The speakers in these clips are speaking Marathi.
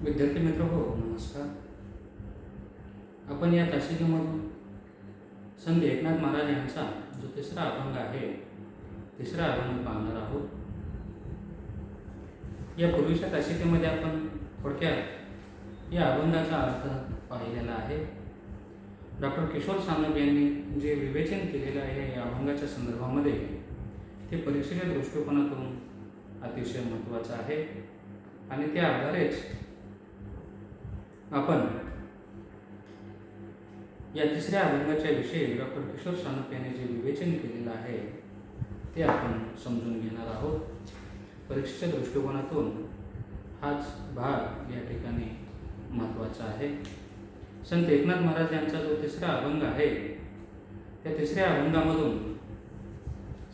विद्यार्थी मित्र हो, नमस्कार. आपण या तासिकेमधून संत एकनाथ महाराज यांचा जो तिसरा अभंग आहे, तिसरा अभंग पाहणार आहोत. या पूर्वीच्या तासिकेमध्ये आपण थोडक्यात या अभंगाचा अर्थ पाहिलेला आहे. डॉक्टर किशोर सानप यांनी जे विवेचन केलेलं आहे या अभंगाच्या संदर्भामध्ये, ते परीक्षेच्या दृष्टिकोनातून अतिशय महत्त्वाचं आहे आणि त्या आधारेच आपण या तिसऱ्या अभंगाच्या विषयी डॉक्टर किशोर सानप यांनी जे विवेचन केलेलं आहे ते आपण समजून घेणार आहोत. परीक्षेच्या दृष्टिकोनातून हाच भाग या ठिकाणी महत्त्वाचा आहे. संत एकनाथ महाराज यांचा जो तिसरा अभंग आहे, त्या तिसऱ्या अभंगामधून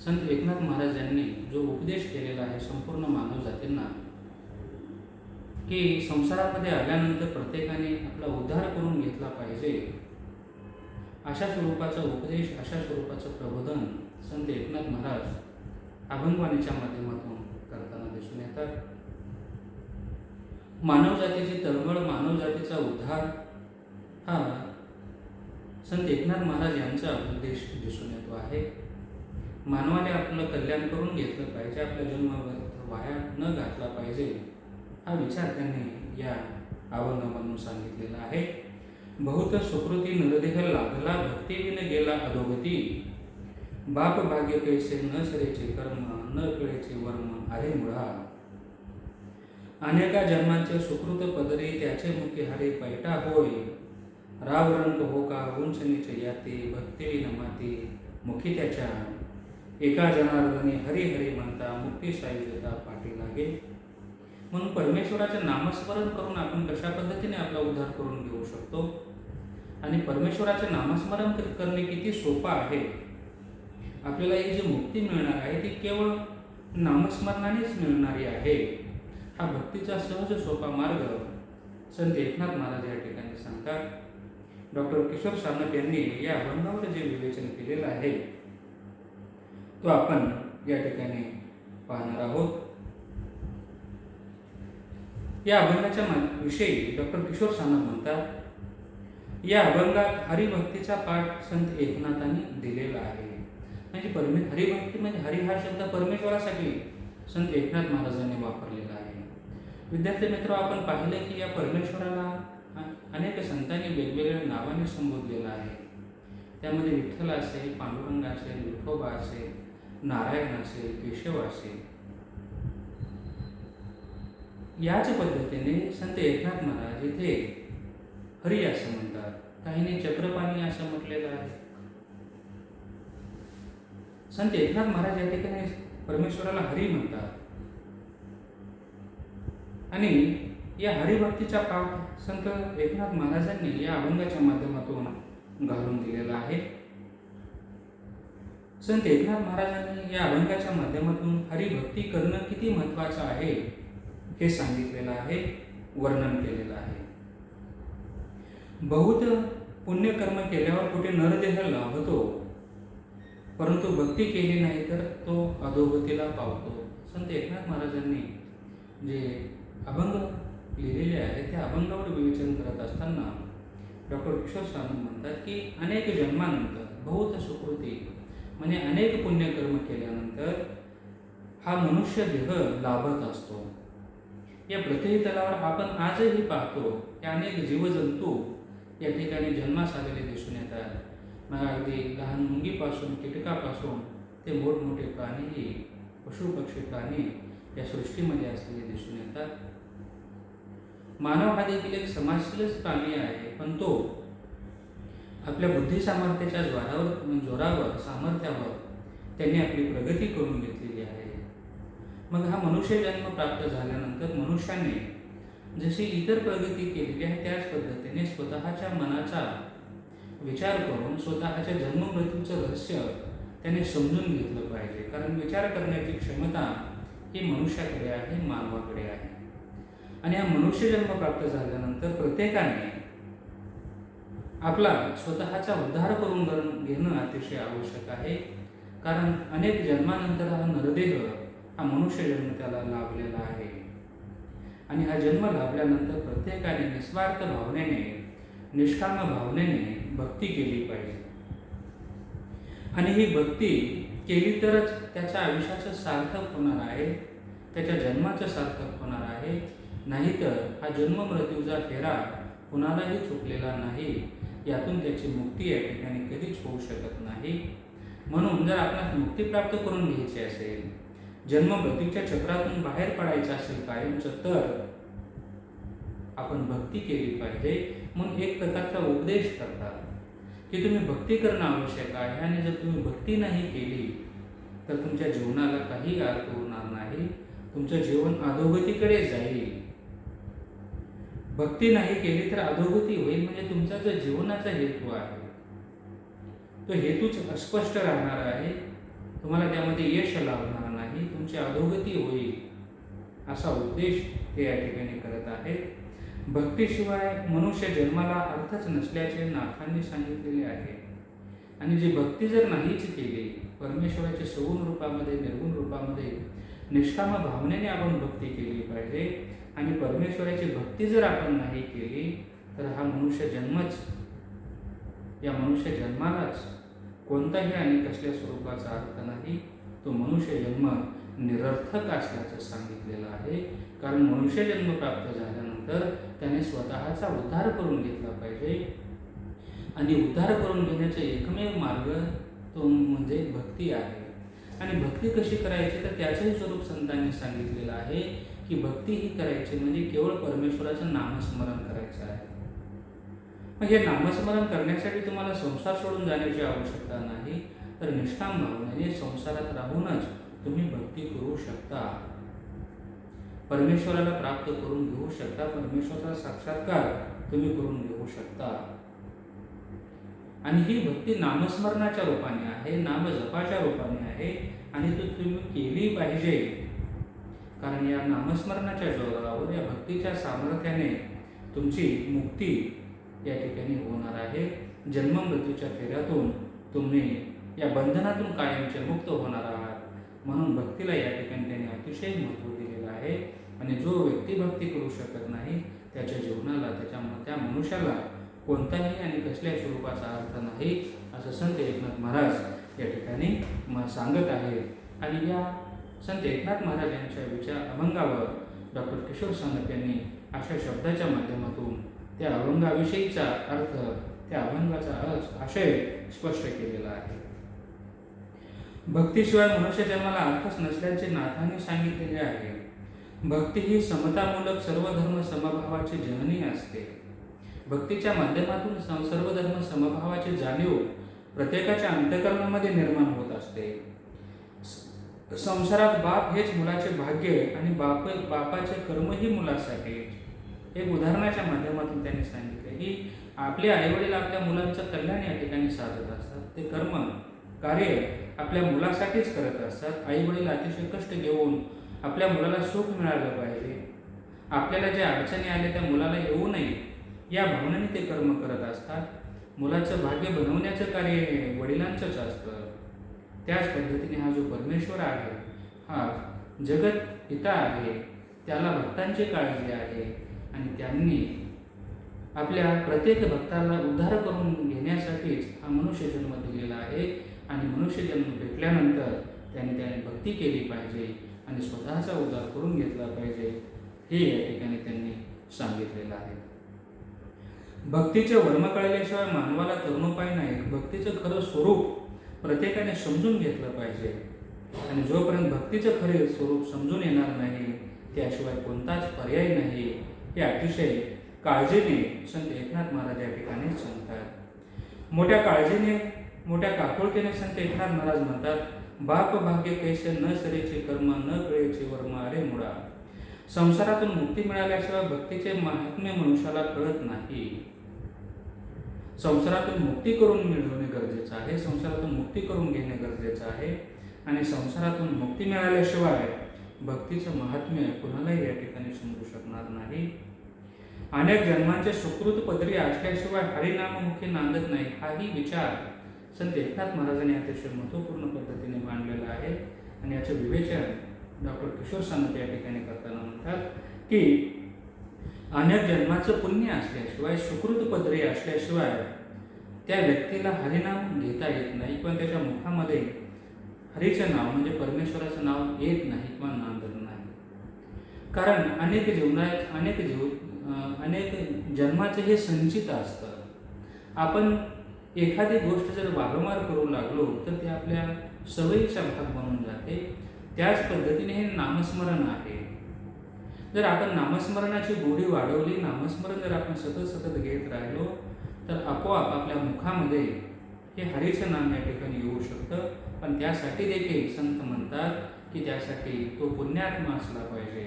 संत एकनाथ महाराज यांनी जो उपदेश केलेला आहे संपूर्ण मानव जातींना, की संसारामध्ये आल्यानंतर प्रत्येकाने आपला उद्धार करून घेतला पाहिजे, अशा स्वरूपाचा उपदेश, अशा स्वरूपाचं प्रबोधन संत एकनाथ महाराज अभंगवाणीच्या माध्यमातून करताना दिसून येतात. मानव जातीची तळमळ, मानव जातीचा उद्धार हा संत एकनाथ महाराज यांचा उद्देश दिसून येतो आहे. मानवाने आपलं कल्याण करून घेतलं पाहिजे, आपला जन्म वाया न घातला पाहिजे, हा विचार त्यांनी या अभंगामधून सांगितलेला आहे. बहुत सुकृती नरदेह लागला, भक्तीविन गेला अधोगती, बाप भाग्य कैसे न सरेचे कर्म, न कळेचे वर्म आहे मुळा, अनेका जन्मांचे सुकृत पदरी, त्याचे मुखी हरे पैटा होय, राव रंग हो का उंच नीच याते, भक्तीविन माती मुखी त्याच्या, एका जनार्दनी हरी हरी म्हणता, मुक्ती साई देता पाठी लागे. म्हणून परमेश्वराचे नामस्मरण करून आपण कशा पद्धतीने आपला उद्धार करून घेऊ शकतो आणि परमेश्वराचे नामस्मरण करणे किती सोपं आहे. आपल्याला ही जी मुक्ती मिळणार आहे ती केवळ नामस्मरणानेच मिळणारी आहे. हा भक्तीचा सहज सोपा मार्ग संत एकनाथ महाराज या ठिकाणी सांगतात. डॉक्टर किशोर सानप यांनी या अभंगावर जे विवेचन केलेलं आहे तो आपण या ठिकाणी पाहणार आहोत. या अभंगाच्या विषयी डॉक्टर किशोर सानप म्हणतात, या अभंगात हरिभक्तीचा पाठ संत एकनाथांनी दिलेला आहे. म्हणजे हरिभक्ती म्हणजे हरी हा शब्द परमेश्वरासाठी संत एकनाथ महाराजांनी वापरलेला आहे. विद्यार्थी मित्र, आपण पाहिलं की या परमेश्वराला अनेक संतांनी वेगवेगळ्या नावाने संबोधलेलं आहे. त्यामध्ये विठ्ठल असेल, पांडुरंग असेल, विठोबा असेल, नारायण असेल, केशव असेल. याच पद्धतीने संत एकनाथ महाराज इथे हरी असं म्हणतात, काहींनी चक्रपाणी असं म्हटलेलं आहे. संत एकनाथ महाराज या ठिकाणी परमेश्वराला हरी म्हणतात आणि या हरिभक्तीचा पाठ संत एकनाथ महाराजांनी या अभंगाच्या माध्यमातून घालून दिलेला आहे. संत एकनाथ महाराजांनी या अभंगाच्या माध्यमातून हरिभक्ती करणं किती महत्त्वाचं आहे हे सांगितलेलं आहे, वर्णन केलेलं आहे. बहुत पुण्यकर्म केल्यावर कुठे नरदेह लाभतो, परंतु भक्ती केली नाही तर तो अधोगतीला पावतो. संत एकनाथ महाराजांनी जे अभंग लिहिलेले आहे त्या अभंगावर विवेचन करत असताना डॉक्टर किशोर सानप म्हणतात की अनेक जन्मानंतर बहुत सुकृती म्हणजे अनेक पुण्यकर्म केल्यानंतर हा मनुष्य देह लाभत असतो. या पृथ्वी तलावर आपण आजही पाहतो की अनेक जीवजंतू या ठिकाणी जन्मास आलेले दिसून येतात. मग अगदी लहान मुंगीपासून, कीटकापासून ते मोठमोठे प्राणीही, पशुपक्षी प्राणी या सृष्टीमध्ये असलेले दिसून येतात. मानव हा देखील एक समाजशीलच प्राणी आहे, पण तो आपल्या बुद्धी सामर्थ्याच्या जोरावर सामर्थ्यावर त्यांनी आपली प्रगती करून घेतलेली आहे. मग हा मनुष्य जन्म प्राप्त झाल्यानंतर मनुष्याने जशी इतर प्रगती केलेली आहे त्याच पद्धतीने स्वतःच्या मनाचा विचार करून स्वतःच्या जन्ममृत्यूचं रहस्य त्याने समजून घेतलं पाहिजे. कारण विचार करण्याची क्षमता ही मनुष्याकडे आहे, मानवाकडे आहे. आणि हा मनुष्य जन्म प्राप्त झाल्यानंतर प्रत्येकाने आपला स्वतःचा उद्धार करून घेणं अतिशय आवश्यक आहे. कारण अनेक जन्मानंतर हा नरदेह, हा मनुष्य जन्म त्याला लाभलेला आहे. आणि हा जन्म लाभल्यानंतर प्रत्येकाने निस्वार्थ भावनेने, निष्काम भावनेने भक्ती केली पाहिजे. आणि ही भक्ती केली तरच त्याच्या आयुष्याचं सार्थक होणार आहे, त्याच्या जन्माचं सार्थक होणार आहे. नाहीतर हा जन्म मृत्यूचा फेरा कुणालाही चुकलेला नाही, यातून त्याची मुक्ती या ठिकाणी कधीच होऊ शकत नाही. म्हणून जर आपल्याला मुक्ती प्राप्त करून घ्यायची असेल, जन्म मृत्यूच्या चक्रातून बाहेर पडायचं असेल कायमचं, तर आपण भक्ती केली पाहिजे. मग एक प्रकारचा उपदेश करतात की तुम्ही भक्ती करणं आवश्यक आहे, आणि जर तुम्ही भक्ती नाही केली तर तुमच्या जीवनाला काही अर्थ होणार नाही, तुमचं जीवन अधोगतीकडे जाईल. भक्ती नाही केली तर अधोगती होईल. म्हणजे तुमचा जो जीवनाचा हेतू आहे तो हेतूच अस्पष्ट राहणार आहे, तुम्हाला त्यामध्ये यश लाभणार नाही, तुमची अधोगती होईल, असा उद्देश ते या ठिकाणी करत आहेत. भक्तीशिवाय मनुष्य जन्माला अर्थच नसल्याचे नाथांनी सांगितलेले आहे. आणि जी भक्ती जर नाहीच केली, परमेश्वराच्या सगुण रूपामध्ये, निर्गुण रूपामध्ये निष्काम भावनेने आपण भक्ती केली पाहिजे. आणि परमेश्वराची भक्ती जर आपण नाही केली तर हा मनुष्य जन्मच, या मनुष्य जन्मालाच कोणताही आणि कसल्या स्वरूपाचा अर्थ नाही, तो मनुष्य जन्म निरर्थक असल्याचं सांगितलेलं आहे. कारण मनुष्य जन्म प्राप्त झाल्यानंतर त्याने स्वतःचा उद्धार करून घेतला पाहिजे. आणि उद्धार करून घेण्याचा एकमेव मार्ग तो म्हणजे भक्ती आहे. आणि भक्ती कशी करायची तर त्याचंही स्वरूप संतांनी सांगितलेलं आहे की भक्ती ही करायची म्हणजे केवळ परमेश्वराचं नामस्मरण करायचं आहे. मग हे नामस्मरण करण्यासाठी तुम्हाला संसार सोडून जाण्याची आवश्यकता नाही, तर निष्काम भावनेने संसारात राहूनच तुम्ही भक्ती करू शकता, परमेश्वराला प्राप्त करून घेऊ शकता, परमेश्वराचा साक्षात्कार तुम्ही करून घेऊ शकता. आणि ही भक्ती नामस्मरणाच्या रूपाने आहे, नामजपाच्या रूपाने आहे, आणि ती तुम्ही केली पाहिजे. कारण या नामस्मरणाच्या जोरावर, या भक्तीच्या सामर्थ्याने तुमची मुक्ती या ठिकाणी होणार आहे. जन्म मृत्यूच्या फेऱ्यातून तुम्ही या बंधनातून कायमचे मुक्त होणार आहात. म्हणून भक्तीला या ठिकाणी त्यांनी अतिशय महत्त्व दिलेलं आहे. आणि जो व्यक्ती भक्ती करू शकत नाही त्याच्या जीवनाला, त्या मनुष्याला कोणताही आणि कसल्या स्वरूपाचा अर्थ नाही, असं संत एकनाथ महाराज या ठिकाणी सांगत आहे. आणि या संत एकनाथ महाराज यांच्या विचार अभंगावर डॉक्टर किशोर सानप यांनी अशा शब्दाच्या माध्यमातून त्या अभंगाविषयीचा अर्थ, त्या अभंगाचा आशय स्पष्ट केलेला आहे. भक्तीशिवाय मनुष्य जन्माला अर्थच नसल्याचे नाथांनी सांगितलेले आहे. भक्ती ही समतामूलक सर्व धर्म समभावाची जननी असते. भक्तीच्या माध्यमातून सर्व धर्म समभावाची जाणीव प्रत्येकाच्या अंतःकरणामध्ये निर्माण होत असते. संसारात बाप हेच मुलाचे भाग्य आणि बापाचे कर्मही मुलासाठी. एक उदाहरणाच्या माध्यमातून त्यांनी सांगितले की आपले आईवडील आपल्या मुलांचं कल्याण या ठिकाणी साधत असतात. ते कर्म कार्य आपल्या मुलासाठीच करत असतात. आईवडील अतिशय कष्ट घेऊन आपल्या मुलाला सुख मिळालं पाहिजे, आपल्याला ज्या अडचणी आल्या त्या मुलाला येऊ नये या भावनेने ते कर्म करत असतात. मुलाचं भाग्य बनवण्याचं कार्य हे वडिलांचंच असतं. त्याच पद्धतीने हा जो परमेश्वर आहे, हा जगत पिता आहे, त्याला भक्तांची काळजी आहे. आणि त्यांनी आपल्या प्रत्येक भक्ताला उद्धार करून घेण्यासाठीच हा मनुष्य जन्म दिलेला आहे. आणि मनुष्य जन्म भेटल्यानंतर त्याने भक्ती केली पाहिजे आणि स्वतःचा उद्धार करून घेतला पाहिजे, हे या ठिकाणी त्यांनी सांगितलेलं आहे. भक्तीचे वर्म कळल्याशिवाय मानवाला तरुणोपाय नाही. भक्तीचं खरं स्वरूप प्रत्येकाने समजून घेतलं पाहिजे. आणि जोपर्यंत भक्तीचं खरे स्वरूप समजून येणार नाही त्याशिवाय कोणताच पर्याय नाही, हे अतिशय काळजीने संत एकनाथ महाराज या ठिकाणी सांगतात. मोठ्या काळजीने, मोठ्या काकुळतेने संत एकनाथ महाराज म्हणतात, बाप भाग्य कैसे न सरेचे कर्म, न कळेचे वर्म अरे मुळा. संसारातून मुक्ती मिळाल्याशिवाय भक्तीचे महात्म्य मनुष्याला कळत नाही. संसारातून मुक्ती करून मिळवणे गरजेचं आहे, संसारातून मुक्ती करून घेणे गरजेचं आहे. आणि संसारातून मुक्ती मिळाल्याशिवाय भक्तीचं महात्म्य कुणालाही या ठिकाणी समजू शकणार नाही. अनेक जन्मांचे सुकृत पदरी असल्याशिवाय हरिनाममुखी नांदत नाही, हाही विचार संत एकनाथ महाराजांनी अतिशय महत्त्वपूर्ण पद्धतीने मांडलेला आहे. आणि याचे विवेचन डॉक्टर किशोर सानप या ठिकाणी करताना म्हणतात की अनेक जन्माचं पुण्य असल्याशिवाय, सुकृत पदरी असल्याशिवाय त्या व्यक्तीला हरिनाम घेता येत नाही किंवा त्याच्या मुखामध्ये हरीचं नाव म्हणजे परमेश्वराचं नाव येत नाही किंवा नांदत नाही. कारण अनेक जन्माचं हे संचित असतं. आपण एखादी गोष्ट जर वारंवार करू लागलो तर ते आपल्या सवयीचा भाग बनून जाते. त्याच पद्धतीने हे नामस्मरण आहे. जर आपण नामस्मरणाची गोडी वाढवली, नामस्मरण जर आपण सतत घेत राहिलो तर आपोआप आपल्या मुखामध्ये हे हरीचं नाम या ठिकाणी येऊ शकतं. पण त्यासाठी देखील संत म्हणतात की त्यासाठी तो पुण्यात्मा असला पाहिजे,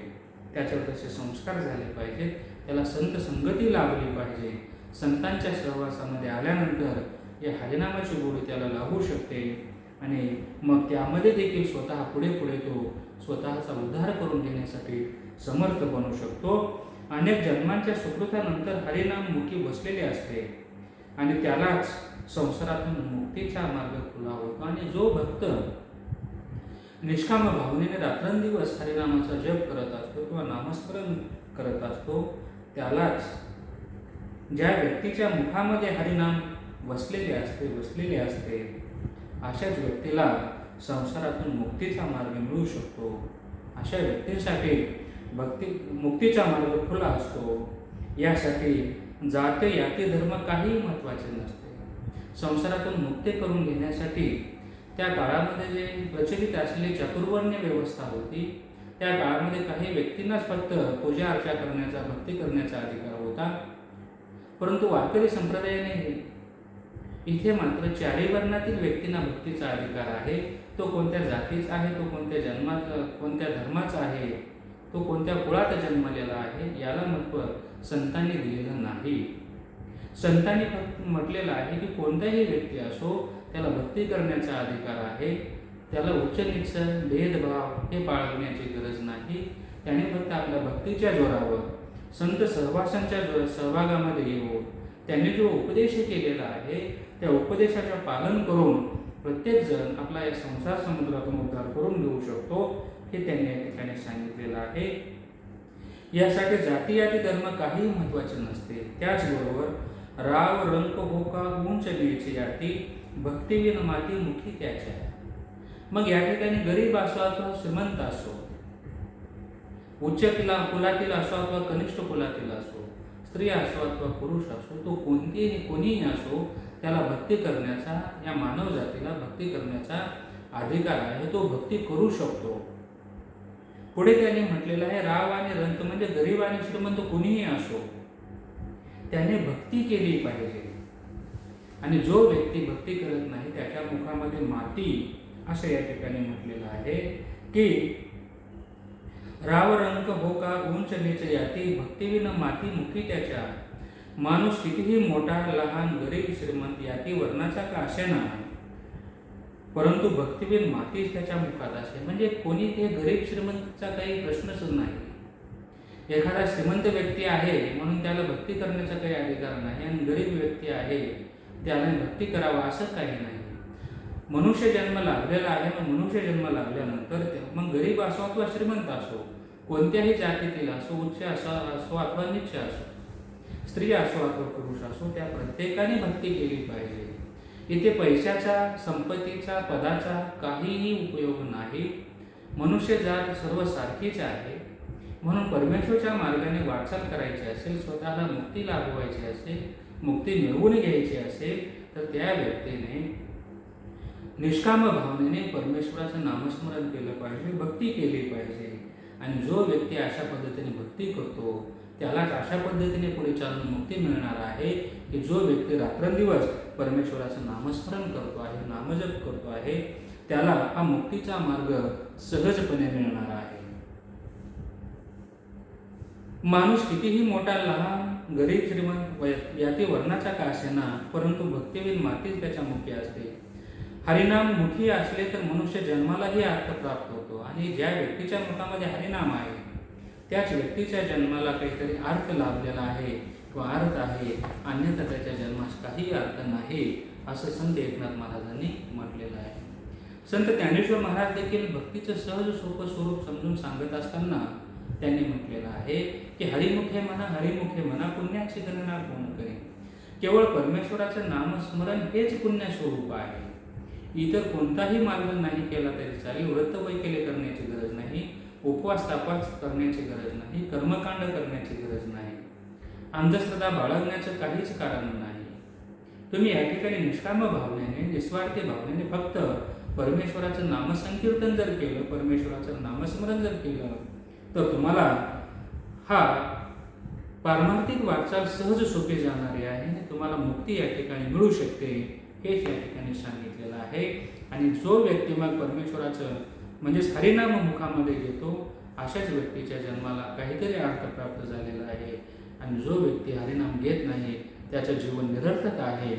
त्याच्यावर तसे संस्कार झाले पाहिजेत, त्याला संत संगती लाभली पाहिजे. संतांच्या सहवासामध्ये आल्यानंतर या हरिनामाची गोडी त्याला लाभू शकते आणि मग त्यामध्ये देखील स्वतः पुढे तो स्वतःचा उद्धार करून घेण्यासाठी समर्थ बनू शकतो. अनेक जन्मांच्या सुकृतानंतर हरिनाम मुखी बसलेले असते आणि त्यालाच संसारातून मुक्तीचा मार्ग खुला होतो. आणि जो भक्त निष्काम भावनेने रात्रंदिवस हरिनामाचा जप करत असतो किंवा नामस्मरण करत असतो, त्यालाच, ज्या व्यक्तीच्या मुखामध्ये हरिनाम वसलेले असते अशाच व्यक्तीला संसारातून मुक्तीचा मार्ग मिळू शकतो. अशा व्यक्तींसाठी मुक्तीचा मार्ग खुला असतो. यासाठी जात याती धर्म काहीही महत्त्वाचे नसते. संसारातून मुक्ती करून घेण्यासाठी त्या काळामध्ये जे प्रचलित असलेली चातुर्वर्ण्य व्यवस्था होती, त्या काळामध्ये काही व्यक्तींनाच फक्त पूजा अर्चा करण्याचा, भक्ती करण्याचा अधिकार होता. परंतु वारकरी संप्रदायाने इथे मात्र चारी वर्णातील व्यक्तींना भक्तीचा अधिकार आहे. तो कोणत्या जातीचा आहे, तो कोणत्या धर्माचा आहे, तो कोणत्या कुळात जन्मलेला आहे, याला महत्त्व संतांनी दिलेलं नाही. संतांनी फक्त म्हटलेलं आहे की कोणताही व्यक्ती असो त्याला भक्ती करण्याचा अधिकार आहे. त्याला उच्च नीच भेदभाव हे बाळगण्याची गरज नाही. त्याने फक्त आपल्या भक्तीच्या जोरावर संत सहवासांच्या सहभागामध्ये येऊन त्यांनी जो उपदेश केलेला आहे त्या उपदेशाचं पालन करून प्रत्येक जण आपला या संसार समुद्रातून उद्धार करून घेऊ शकतो, हे त्यांनी या ठिकाणी सांगितलेलं आहे. यासाठी जाती याती धर्म काही महत्त्वाचे नसते. त्याचबरोबर राव रंक होका उंच नीच याती भक्तिविन माती मुखी त्याच्या. मग या ठिकाणी गरीब असो अथवा श्रीमंत असो, उच्च कुलातील असो अथवा कनिष्ठ कुलातील असो, स्त्री असो अथवा पुरुष असो, तो कोणीही असो, त्याला भक्ती करण्याचा, या मानव जातीला भक्ती करण्याचा अधिकार आहे. तो भक्ती करू शकतो. पुढे त्यांनी म्हटलेलं आहे, राव आणि रंक म्हणजे गरीब आणि श्रीमंत कोणीही असो, त्याने भक्ती केली पाहिजे. आणि जो व्यक्ती भक्ती करत नाही त्याच्या मुखामध्ये माती, असं या ठिकाणी म्हटलेलं आहे की राव रंक हो का उंच नीच याती भक्तिविन माती मुखी त्याच्या. माणूस कितीही मोठा लहान गरीब श्रीमंत याती वर्णाचा का असेना, परंतु भक्तिविन मातीच त्याच्या मुखात असे. म्हणजे कोणी ते गरीब श्रीमंतचा काही प्रश्नच नाही. एखादा श्रीमंत व्यक्ती आहे म्हणून त्याला भक्ती करण्याचा काही अधिकार नाही आणि गरीब व्यक्ती आहे त्याने भक्ती करावा असं काही नाही. मनुष्य जन्म लागलेला आहे. मग मनुष्य जन्म लागल्यानंतर मग गरीब असो अथवा श्रीमंत असो, कोणत्याही जातीतील असो, उच्च असो अथवा नीच असो, स्त्री असो अथवा पुरुष असो, त्या प्रत्येकाने भक्ती केली पाहिजे. इथे पैशाचा, संपत्तीचा, पदाचा काहीही उपयोग नाही. मनुष्य जात सर्व सारखीच आहे. म्हणून परमेश्वराच्या मार्गाने वाटचाल करायची असेल, स्वतःला मुक्ती लाभवायची असेल, मुक्ती मिळवून घ्यायची असेल, तर त्या व्यक्तीने निष्काम भावनेने परमेश्वराचं नामस्मरण केलं पाहिजे, भक्ती केली पाहिजे. आणि जो व्यक्ती अशा पद्धतीने भक्ती करतो त्यालाच अशा पद्धतीने पुढे चालून मुक्ती मिळणार आहे की जो व्यक्ती रात्रंदिवस परमेश्वराचं नामस्मरण करतो आहे, नामजप करतो आहे, त्याला हा मुक्तीचा मार्ग सहजपणे मिळणार आहे. माणूस कितीही मोठा लहान गरीब श्रीमंत याती वर्णाचा का असेना, परंतु भक्तिविन मातीच त्याच्या मुखी असते. हरिनाम मुखी असले तर मनुष्य जन्मालाही अर्थ प्राप्त होतो. आणि ज्या व्यक्तीच्या मुखामध्ये हरिनाम आहे त्याच व्यक्तीच्या जन्माला काहीतरी अर्थ लाभलेला आहे किंवा अर्थ आहे, अन्यथा त्याच्या जन्मास काही अर्थ नाही, असं संत एकनाथ महाराजांनी म्हटलेलं आहे. संत ज्ञानेश्वर महाराज देखील भक्तीचं सहज सोपं स्वरूप समजून सांगत असताना त्यांनी म्हटलेलं आहे की हरिमुखे म्हणा पुण्याची गणना कोण करे. केवळ परमेश्वराचं नामस्मरण हेच पुण्य स्वरूप आहे. इतर कोणताही मार्ग नाही केला तरी चालेल. व्रत वैकल्य करण्याची गरज नाही, उपवास तापास करण्याची गरज नाही, कर्मकांड करण्याची गरज नाही, अंधश्रद्धा बाळगण्याचं काहीच कारण नाही. तुम्ही या ठिकाणी निष्काम भावनेने, निस्वार्थी भावनेने फक्त परमेश्वराचं नामसंकीर्तन जर केलं, परमेश्वराचं नामस्मरण जर केलं, तर तुम्हाला हा पारमार्थिक वाटचाल सहज सोपी जाणारी आहे आणि तुम्हाला मुक्ती या ठिकाणी मिळू शकते, हेच या ठिकाणी सांगितलेलं आहे. आणि जो व्यक्ती मग परमेश्वराचं म्हणजेच हरिनाम मुखामध्ये घेतो, अशाच व्यक्तीच्या जन्माला काहीतरी अर्थ प्राप्त झालेला आहे. आणि जो व्यक्ती हरिनाम घेत नाही, त्याचं जीवन निरर्थक आहे,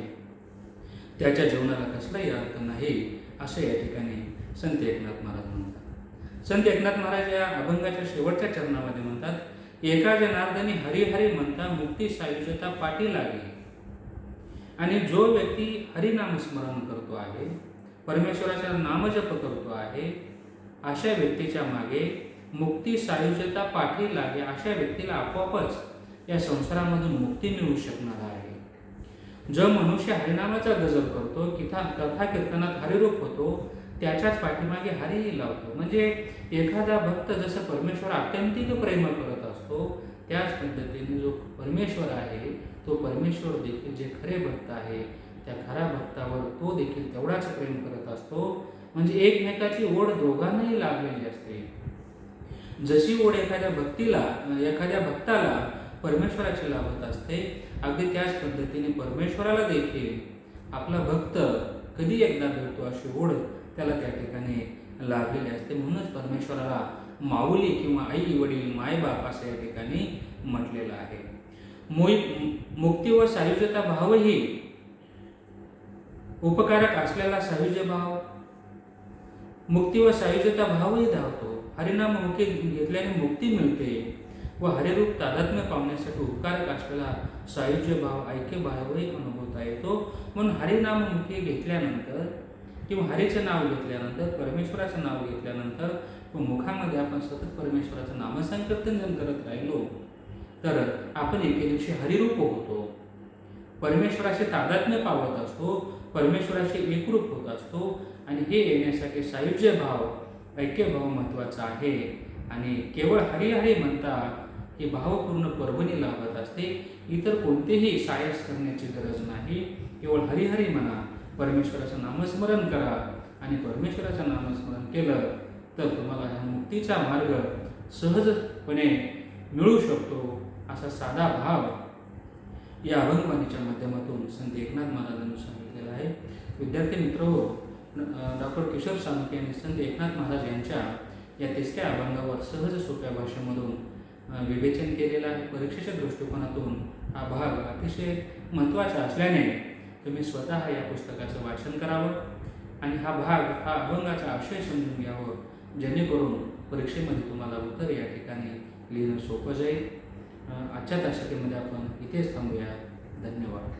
त्याच्या जीवनाला कसलाही अर्थ नाही, असे या ठिकाणी संत एकनाथ महाराज म्हणतात. संत एकनाथ महाराज या अभंगाच्या शेवटच्या चरणामध्ये म्हणतात, एका जनार्दनी हरिहरी म्हणता मुक्ती सायुज्यता पाठी लागली. आणि जो व्यक्ती हरिनाम स्मरण करतो आहे, परमेश्वराचा नामजप करतो आहे, अशा व्यक्तीच्या मागे मुक्ती सायुज्यता पाठी लागे. अशा व्यक्तीला आपोआपच या संसारामधून मुक्ती मिळू शकणार आहे. जो मनुष्य हरिनामाचा गजर करतो, कथा कीर्तनात हरिरूप होतो, त्याच्याच पाठीमागे हरिही लावतो. म्हणजे एखादा भक्त जसं परमेश्वर आत्यंतिक प्रेम करत असतो, त्याच पद्धतीने जो परमेश्वर आहे, तो परमेश्वर देखील जे खरे भक्त आहे, त्या खऱ्या भक्तावर तो देखील तेवढाच प्रेम करत असतो. म्हणजे एकमेकाची ओढ दोघांनाही लागलेली असते. जशी ओढ एखाद्या भक्ताला परमेश्वराची लाभत असते, अगदी त्याच पद्धतीने परमेश्वराला देखील आपला भक्त कधी एकदा भेटतो अशी ओढ त्याला त्या ठिकाणी लाभलेली असते. म्हणूनच परमेश्वराला माऊली किंवा आई वडील मायबाप असं या ठिकाणी म्हटलेलं आहे. मुक्ती व सायुज्यता भावही उपकारक असलेला सायुज्य भाव, मुक्ती व सायुज्यता भावही धावतो. हरिनाम मुखे घेतल्याने मुक्ती मिळते व हरिरूप तादात्म्य पावण्यासाठी उपकारक असलेला सायुज्य भाव, ऐक्य भावही अनुभवता येतो. म्हणून हरिनाम मुखे घेतल्यानंतर किंवा हरीचं नाव घेतल्यानंतर, परमेश्वराचं नाव घेतल्यानंतर व मुखामध्ये आपण सतत परमेश्वराचं नामसंकीर्तन जर करत राहिलो, तर आपण एके दिवशी हरिरूप होतो, परमेश्वराचे तादात्म्य पावत असतो, परमेश्वराशी एकरूप होत असतो. आणि हे येण्यासाठी सायुज्य भाव, ऐक्यभाव महत्त्वाचा आहे. आणि केवळ हरिहरी म्हणता ही भावपूर्ण पर्वणी लाभत असते. इतर कोणतेही सायस करण्याची गरज नाही. केवळ हरिहरी म्हणा, परमेश्वराचं नामस्मरण करा. आणि परमेश्वराचं नामस्मरण केलं तर तुम्हाला ह्या मुक्तीचा मार्ग सहजपणे मिळू शकतो, असा साधा भाव या अभंगवाणीच्या माध्यमातून संत एकनाथ महाराजांनी सांगितलेला आहे. विद्यार्थी मित्रहो, डॉक्टर किशोर साळुंखे यांनी संत एकनाथ महाराज यांच्या या 30व्या अभंगावर सहज सोप्या भाषेमधून विवेचन केलेलं आहे. परीक्षेच्या दृष्टिकोनातून हा भाग अतिशय महत्त्वाचा असल्याने तुम्ही स्वतः या पुस्तकाचं वाचन करावं आणि हा अभंगाचा आशय समजून घ्यावं, जेणेकरून परीक्षेमध्ये तुम्हाला उत्तर या ठिकाणी लिहिणं सोपं जाईल. आजच्या तासिकेमध्ये आपण इथेच थांबूया. धन्यवाद.